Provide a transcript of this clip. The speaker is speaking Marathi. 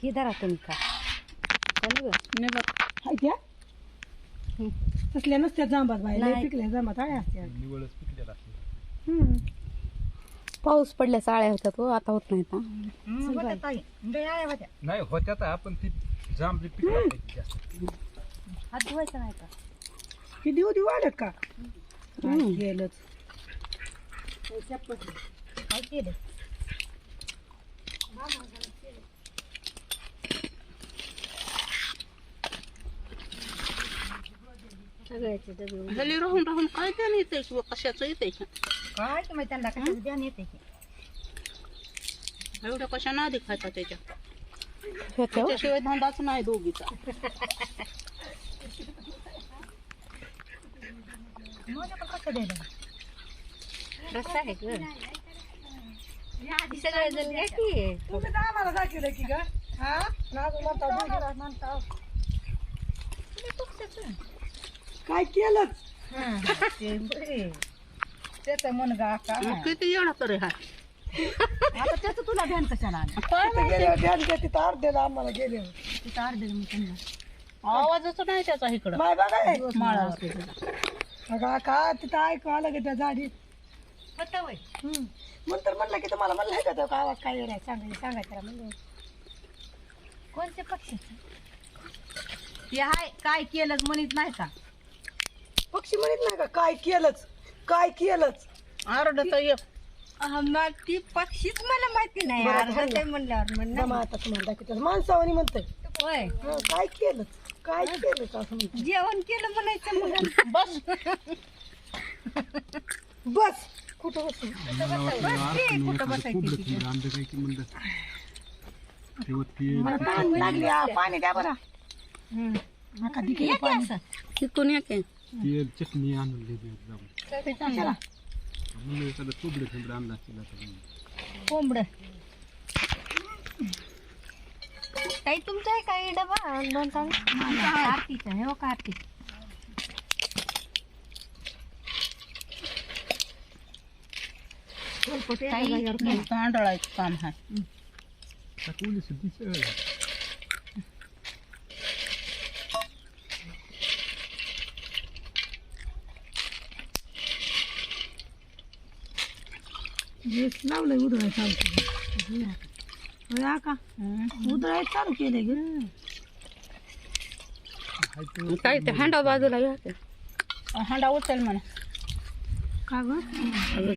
ही धरा तुम्ही का हाय त्या तसल्या नसत्या जांबात बाई लय पिकल्या जांबात आहे असत्या निवळच पिकलेला असतो. पाऊस पडल्या चाळ्या होतात हो, आता होत नाहीत नाही होत्यात आपण ती जांभळी पिकल्या पाहिजे जास्त. हात धुवायचा नाही का ही दिव दिव वाढत का गेलंच काय केलं सगळ्याचे डबे झाली राहून राहून काय ध्यान येते किंवा कशाचं येते काय की माहिती त्यांना कशाचं ध्यान येते की एवढ्या कशा ना दिखायचा त्याच्या ह्याच्या त्याच्याशिवाय धंदाच नाही दोघीचा. रस्ता आहे ग सगळे जण घ्या की तुम्ही तर आम्हाला दाखवलं की ग हा नाजू म्हणता काय केलंच त्याचा मुलगा का मग किती येणार तरी हा आता त्याचं तुला ध्यान कशाला आलं तिथं गेल्यावर ध्यान घ्या तिथं अर्ध्याला आम्हाला गेल्यावर तिथं अर्धे मग त्यांना आवाजच नाही त्याचा इकडं बाय बघा हे. माळा बघा का तिथं ऐकू आलं की त्या झाडीत होतं वय नंतर म्हणलं की तुम्हाला म्हणलं का तो आवाज काय येणार सांगायचं म्हणलं कोणत्या पक्षाचं ते हाय काय केलंच म्हणत नाही का पक्षी म्हणत नाही का काय केलंच आरडत एक मग ती पक्षीच मला माहिती नाही बरं, अर्धा बरं. ते म्हणल्यावर म्हणणार जमा आता तुम्हाला दाखवतो माणसावानी म्हणतंय होय हं, काय केलंच असं म्हणतं जेवण केलं म्हणायचं मग बस बस कुठं बसू कुठं बसायचं मला तहान लागली पाणी द्या बरं नका दिके पाणी तिथून येते तेल चटणी आणून दिली चला म्हणलं एखादं कोंबडं आणला तिला तर कोंबड काही तुमचा आहे काही डबा दोन आरतीचा हे का आरती तांदळाचं काम आहे पोलीस दिसलं लावलंय उधळाय चालू का उधळाय चालू केलंय ग काय ते हांडा बाजूला घ्या हांडा उचल म्हणा का ग